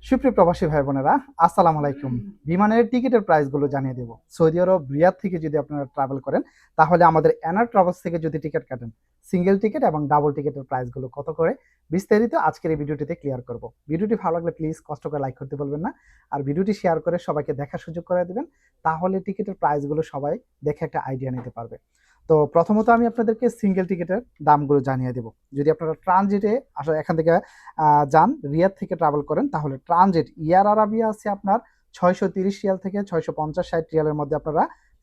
সুপ্রিয় প্রবাসী ভাই বোনেরা, আসসালামু আলাইকুম। বিমানের টিকিটের প্রাইসগুলো জানিয়ে দেব। সৌদি আরব রিয়াদ থেকে যদি আপনারা ট্রাভেল করেন, তাহলে আমাদের এনার ট্রাভেলস থেকে যদি টিকিট কাটেন, সিঙ্গেল টিকিট এবং ডাবল টিকিটের প্রাইসগুলো কত করে বিস্তারিত আজকের এই ভিডিওটিতে ক্লিয়ার করব। ভিডিওটি ভালো লাগলে প্লিজ কষ্ট করে লাইক করতে বলবেন না, আর ভিডিওটি শেয়ার করে সবাইকে দেখার সুযোগ করে দিবেন। তাহলে টিকিটের প্রাইসগুলো সবাই দেখে একটা আইডিয়া নিতে পারবে। তো প্রথমত আমি আপনাদেরকে সিঙ্গেল টিকিটের দামগুলো জানিয়ে দেব। যদি আপনারা ট্রানজিটে আসলে এখান থেকে যান, রিয়াদ থেকে ট্রাভেল করেন, তাহলে ট্রানজিট এয়ার আরাবিয়া আছে আপনার 630 রিয়াল থেকে 650-60 রিয়ালের মধ্যে আপনারা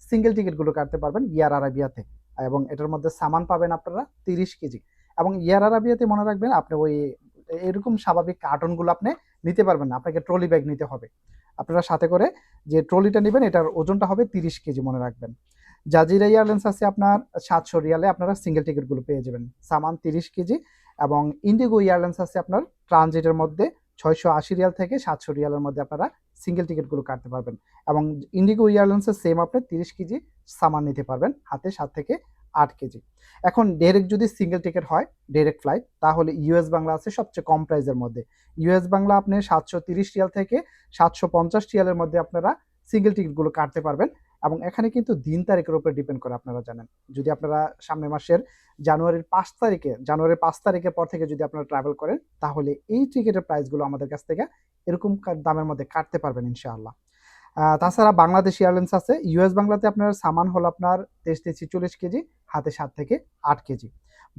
সিঙ্গেল টিকিটগুলো কাটতে পারবেন ইয়ার আরাবিয়াতে। এবং এটার মধ্যে সামান পাবেন আপনারা 30 কেজি। এবং ইয়ার আরাবিয়াতে মনে রাখবেন, আপনি ওই এরকম স্বাভাবিক কার্টনগুলো আপনি নিতে পারবেন না, আপনাকে ট্রলি ব্যাগ নিতে হবে। আপনারা সাথে করে যে ট্রলিটা নেবেন, এটার ওজনটা হবে 30 কেজি, মনে রাখবেন। জাজিরা এয়ারলাইন্স আছে আপনার 700 রিয়ালে আপনারা সিঙ্গেল টিকিটগুলো পেয়ে যাবেন, সামান 30 কেজি। এবং ইন্ডিগো এয়ারলাইন্স আছে আপনার ট্রানজিটের মধ্যে 680 রিয়াল থেকে 700 রিয়ালের মধ্যে আপনারা সিঙ্গেল টিকিটগুলো কাটতে পারবেন। এবং ইন্ডিগো এয়ারলাইন্সের সেম আপনি 30 কেজি সামান নিতে পারবেন, হাতে 7 থেকে 8 কেজি। এখন ডাইরেক্ট যদি সিঙ্গেল টিকিট হয়, ডাইরেক্ট ফ্লাইট, তাহলে ইউএস বাংলা আছে সবচেয়ে কম প্রাইসের মধ্যে। ইউএস বাংলা আপনি 730 রিয়াল থেকে 750 রিয়ালের মধ্যে আপনারা সিঙ্গেল টিকিটগুলো কাটতে পারবেন। এবং এখানে কিন্তু দিন তারিখের উপরে ডিপেন্ড করে, আপনারা জানেন। যদি আপনারা সামনের মাসের জানুয়ারির 5 তারিখের পর থেকে যদি আপনারা ট্রাভেল করেন, তাহলে এই টিকিটের প্রাইসগুলো আমাদের কাছ থেকে এরকম দামের মধ্যে কাটতে পারবেন ইনশাআল্লাহ। তাছাড়া বাংলাদেশ এয়ারলাইন্স আছে। ইউএস বাংলাতে আপনার সামান হলো আপনার 23-46 কেজি, হাতে 7 থেকে 8 কেজি।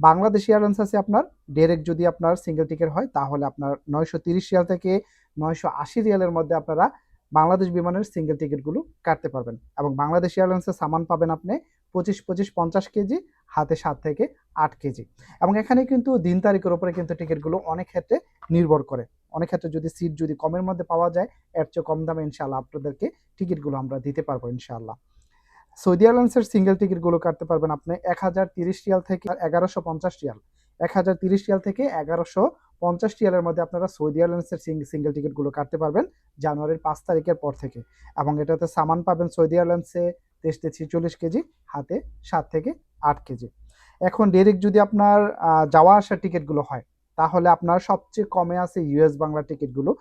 বাংলাদেশ এয়ারলাইন্স আছে আপনার ডাইরেক্ট যদি আপনার সিঙ্গেল টিকিট হয়, তাহলে আপনার 930 রিয়াল থেকে 980 রিয়ালের মধ্যে আপনারা বাংলাদেশ বিমানের সিঙ্গেল টিকিটগুলো কাটতে পারবেন। এবং বাংলাদেশ এয়ারলাইন্সের সামান পাবেন আপনি 25-50 কেজি, হাতে 7 থেকে 8 কেজি। এবং এখানে কিন্তু দিন তারিখের উপরে কিন্তু টিকিটগুলো অনেক ক্ষেত্রে নির্ভর করে। অনেক ক্ষেত্রে যদি সিট যদি কমের মধ্যে পাওয়া যায়, এর চেয়ে কম দামে ইনশাআল্লাহ আপনাদেরকে টিকিটগুলো আমরা দিতে পারবো ইনশাআল্লাহ। সৌদি এয়ারলাইন্সের সিঙ্গেল টিকিটগুলো কাটতে পারবেন আপনি 1030 রিয়াল থেকে 1150 রিয়াল। 1030 রিয়াল থেকে 1150 রিয়ালের মধ্যে আপনারা সৌদি এয়ারলাইন্সের সিঙ্গেল টিকিটগুলো কাটতে পারবেন জানুয়ারির 5 তারিখের পর থেকে। এবং এটাতে সামান পাবেন সৌদি এয়ারলাইন্সে 23-46 কেজি, হাতে 7 থেকে 8 কেজি। এখন ডাইরেক্ট যদি আপনার যাওয়া আসার টিকিটগুলো হয়, তাহলে আপনার সবচেয়ে কমে আছে ইউএস বাংলা টিকিটগুলো।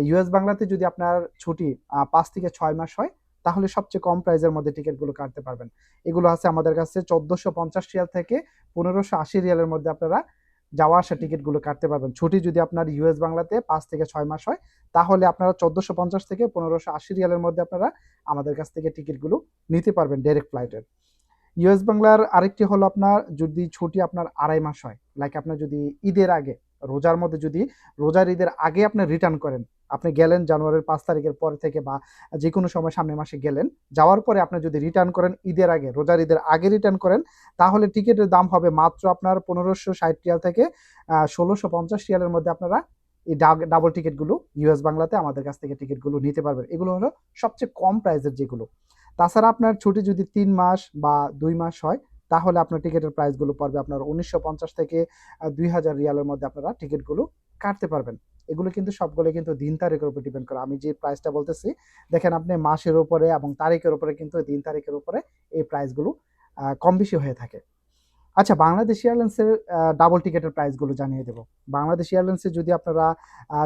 ইউএস বাংলাতে যদি আপনার ছুটি 5 থেকে 6 মাস হয়, তাহলে সবচেয়ে কম প্রাইসের মধ্যে টিকিটগুলো কাটতে পারবেন। এগুলো আছে আমাদের কাছে 1450 রিয়াল থেকে 1580 রিয়ালের মধ্যে আপনারা যাওয়া আসা টিকিটগুলো কাটতে পারবেন। ছুটি যদি আপনার ইউএস বাংলাতে 5 থেকে 6 মাস হয়, তাহলে আপনারা 1450 থেকে 1580 রিয়ালের মধ্যে আপনারা আমাদের কাছ থেকে টিকিটগুলো নিতে পারবেন ডাইরেক্ট ফ্লাইটের। ইউএস বাংলার আরেকটি হলো আপনার যদি ছুটি আপনার 2.5 মাস হয়, লাইক আপনার যদি ঈদের আগে, রোজার মধ্যে যদি রোজার ঈদের আগে আপনি রিটার্ন করেন, আপনি গেলেন জানুয়ারির 5 তারিখের পর থেকে বা যে কোনো সময় সামনের মাসে গেলেন, যাওয়ার পরে আপনি যদি রিটার্ন করেন ঈদের আগে, রোজার ঈদের আগে রিটার্ন করেন, তাহলে টিকিটের দাম হবে মাত্র আপনার 1560 রিয়াল থেকে 1650 রিয়ালের মধ্যে আপনারা এই ডাবল টিকিটগুলো ইউএস বাংলাতে আমাদের কাছ থেকে টিকিটগুলো নিতে পারবেন। এগুলো হলো সবচেয়ে কম প্রাইসের যেগুলো। তাছাড়া আপনার ছুটি যদি 3 মাস বা 2 মাস হয়, তাহলে আপনার টিকিটের প্রাইসগুলো পড়বে আপনার 1950 থেকে 2000 রিয়ালের মধ্যে আপনারা টিকিটগুলো কাটতে পারবেন। এগুলো কিন্তু সবগুলো কিন্তু দিন তারিখের উপর ডিপেন্ড করে। আমি যে প্রাইসটা বলতেছি, দেখেন আপনি মাসের উপরে এবং তারিখের উপরে কিন্তু দিন তারিখের উপরে এই প্রাইসগুলো কম বেশি হয়ে থাকে। আচ্ছা, বাংলাদেশ এয়ারলাইন্সের ডাবল টিকেটের প্রাইসগুলো জানিয়ে দেব। বাংলাদেশ এয়ারলাইন্সে যদি আপনারা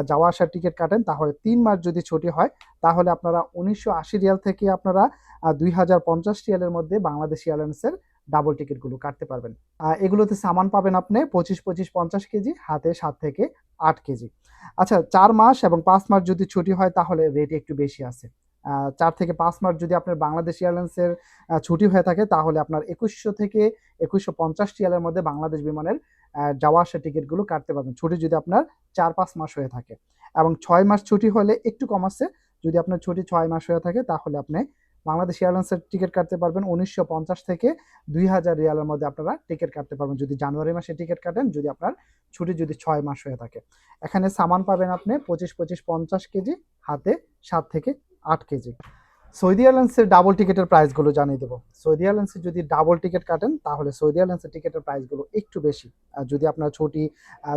যাওয়া আসার টিকিট কাটেন, তাহলে 3 মাস যদি ছুটি হয়, তাহলে আপনারা 1980 রিয়াল থেকে আপনারা 2050 রিয়ালের মধ্যে বাংলাদেশ এয়ারলাইন্সের ডাবল টিকিটগুলো কাটতে পারবেন। এগুলোতে সামান পাবেন আপনি 25-50 কেজি, হাতে 7 থেকে 8 কেজি। আচ্ছা, 4 মাস এবং 5 মাস যদি ছুটি হয়, তাহলে রেট একটু বেশি আছে। 4 থেকে 5 মাস যদি আপনার বাংলাদেশ এয়ারলাইন্সের ছুটি হয়ে থাকে, তাহলে আপনার 2100 থেকে 2150 রিয়ালের মধ্যে বাংলাদেশ বিমানের যাওয়া আসার টিকিটগুলো কাটতে পারবেন, ছুটি যদি আপনার 4-5 মাস হয়ে থাকে। এবং 6 মাস ছুটি হলে একটু কম আছে। যদি আপনার ছুটি 6 মাস হয়ে থাকে, তাহলে আপনি বাংলাদেশ এয়ারলাইন্সের টিকিট কাটতে পারবেন 1950 থেকে 2000 রিয়ালের মধ্যে আপনারা টিকিট কাটতে পারবেন যদি জানুয়ারি মাসে টিকিট কাটেন, যদি আপনার ছুটি যদি 6 মাস হয়ে থাকে। এখানে সামান পাবেন আপনি 25-50 কেজি, হাতে 7 থেকে 8 কেজি। সৌদি এয়ারলাইন্সের ডাবল টিকিটের প্রাইসগুলো জানিয়ে দেবো। সৌদি এয়ারলাইন্সে যদি ডাবল টিকিট কাটেন, তাহলে সৌদি এয়ারলাইন্সের টিকিটের প্রাইসগুলো একটু বেশি। যদি আপনার ছুটি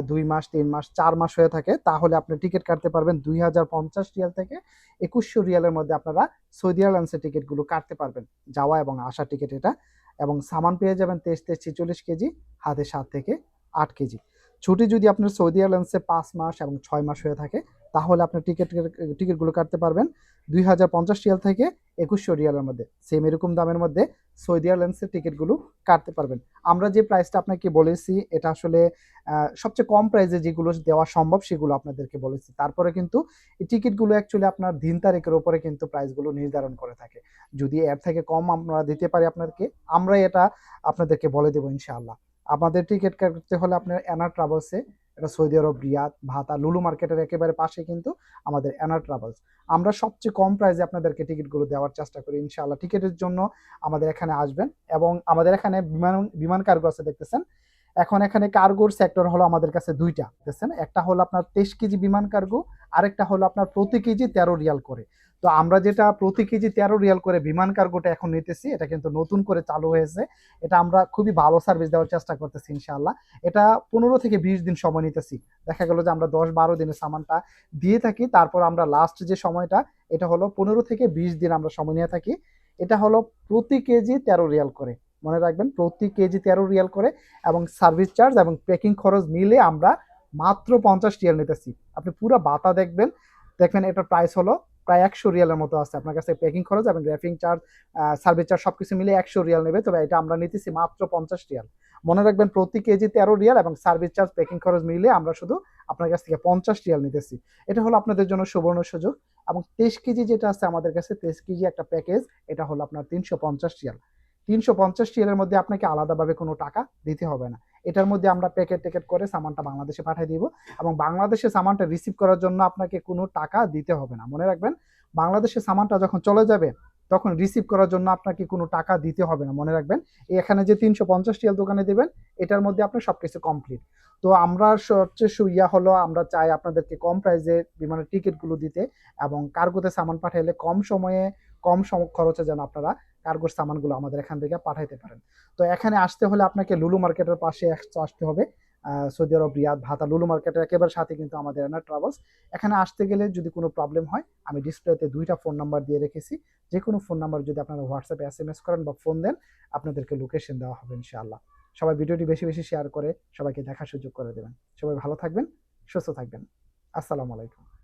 2 মাস, 3 মাস, 4 মাস হয়ে থাকে, তাহলে আপনি টিকিট কাটতে পারবেন 2050 রিয়াল থেকে 2100 রিয়ালের মধ্যে আপনারা সৌদি এয়ারলাইন্সের টিকিটগুলো কাটতে পারবেন, যাওয়া এবং আসার টিকিট এটা। এবং সামান পেয়ে যাবেন 23-46 কেজি, হাতে 7 থেকে 8 কেজি। ছুটি যদি আপনার সৌদি এয়ারলাইন্সে 5 মাস এবং 6 মাস হয়ে থাকে, তাহলে আপনার টিকিটগুলো কাটতে পারবেন 2050 রিয়াল থেকে 2100 রিয়ালের মধ্যে। সেম এরকম দামের মধ্যে সৌদি এয়ারলাইন্সের টিকিটগুলো কাটতে পারবেন। আমরা যে প্রাইসটা আপনাকে বলেছি এটা আসলে সবচেয়ে কম প্রাইসে যেগুলো দেওয়া সম্ভব সেগুলো আপনাদেরকে বলেছি। তারপরে কিন্তু এই টিকিটগুলো অ্যাকচুয়ালি আপনার দিন তারিখের উপরে কিন্তু প্রাইসগুলো নির্ধারণ করে থাকে। যদি এর থেকে কম আমরা দিতে পারি আপনাদেরকে, আমরা এটা আপনাদেরকে বলে দেবো ইনশাআল্লাহ। আমাদের টিকিট কাটতে হলে আপনার এনার ট্রাভেলসে, এটা সৌদি আরব রিয়াদ, ভাতা, লুলু মার্কেটের একেবারে পাশে কিন্তু আমাদের এনার ট্রাভেলস। আমরা সবচেয়ে কম প্রাইসে আপনাদেরকে টিকিটগুলো দেওয়ার চেষ্টা করি ইনশাআল্লাহ। টিকিটের জন্য আমাদের এখানে আসবেন এবং আমাদের এখানে বিমান কার্গো আছে দেখতেছেন। এখন এখানে কার্গোর সেক্টর হলো আমাদের কাছে দুইটা দেখছেন, একটা হলো আপনার 23 কেজি বিমান কার্গো, আরেকটা হলো আপনার প্রতি কেজি 13 রিয়াল করে। তো আমরা যেটা প্রতি কেজি 13 রিয়াল করে বিমান কার্গোটা এখন নিতেছি, এটা কিন্তু নতুন করে চালু হয়েছে। এটা আমরা খুবই ভালো সার্ভিস দেওয়ার চেষ্টা করতেছি ইনশাআল্লাহ। এটা 15 থেকে 20 দিন সময় নিতেছি। দেখা গেল যে আমরা 10-12 দিনের সামানটা দিয়ে থাকি, তারপর আমরা লাস্ট যে সময়টা এটা হলো 15 থেকে 20 দিন আমরা সময় নিয়ে থাকি। এটা হলো প্রতি কেজি 13 রিয়াল করে, মনে রাখবেন প্রতি কেজি 13 রিয়াল করে, এবং সার্ভিস চার্জ এবং প্যাকিং খরচ মিলে আমরা মাত্র 50 রিয়াল নিতেছি। আপনি পুরো বাতা দেখবেন, এটার প্রাইস হলো প্রায় 100 রিয়ালের মতো আছে আপনার কাছে। প্যাকিং খরচ এবং র্যাপিং চার্জ, সার্ভিস চার্জ সবকিছু মিলে 100 রিয়াল নেবে, তবে এটা আমরা নিতেছি মাত্র 50 রিয়াল। মনে রাখবেন প্রতি কেজি 13 রিয়াল এবং সার্ভিস চার্জ প্যাকিং খরচ মিলে আমরা শুধু আপনার কাছ থেকে 50 রিয়াল নিতেছি। এটা হলো আপনাদের জন্য সুবর্ণ সুযোগ। এবং 23 কেজি যেটা আছে আমাদের কাছে, 23 কেজি একটা প্যাকেজ, এটা হলো আপনার 350 রিয়াল। 350 রিয়ালের মধ্যে আপনাকে আলাদাভাবে কোনো টাকা দিতে হবে না। এটার মধ্যে আমরা প্যাকেট করে সামানটা বাংলাদেশে পাঠিয়ে দিব, এবং বাংলাদেশে সামানটা রিসিভ করার জন্য আপনাকে কোনো টাকা দিতে হবে না। মনে রাখবেন বাংলাদেশে সামানটা যখন চলে যাবে তখন রিসিভ করার জন্য আপনাকে কোনো টাকা দিতে হবে না। মনে রাখবেন এখানে যে 350 রিয়াল দোকানে দেবেন এটার মধ্যে আপনার সবকিছু কমপ্লিট। তো আমরা সবচেয়ে সুইয়া হলো আমরা চাই আপনাদেরকে কম প্রাইসে বিমানের টিকিটগুলো দিতে, এবং কার্গোতে সামান পাঠাইলে কম সময়ে কম খরচে যেন আপনারা কার্গোর সামানগুলো আমাদের এখান থেকে পাঠাইতে পারেন। তো এখানে আসতে হলে আপনাকে লুলু মার্কেটের পাশে আসতে হবে। সৌদি আরব রিয়াদ, ভাতা, লুলু মার্কেটের একেবারে সাথে কিন্তু আমাদের এনার ট্রাভেলস। এখানে আসতে গেলে যদি কোনো প্রবলেম হয়, আমি ডিসপ্লেতে 2টা ফোন নাম্বার দিয়ে রেখেছি। যে কোনো ফোন নাম্বার যদি আপনারা হোয়াটসঅ্যাপে SMS করেন বা ফোন দেন, আপনাদেরকে লোকেশন দেওয়া হবে ইনশাআল্লাহ। সবাই ভিডিওটি বেশি বেশি শেয়ার করে সবাইকে দেখার সুযোগ করে দেবেন। সবাই ভালো থাকবেন, সুস্থ থাকবেন। আসসালামু আলাইকুম।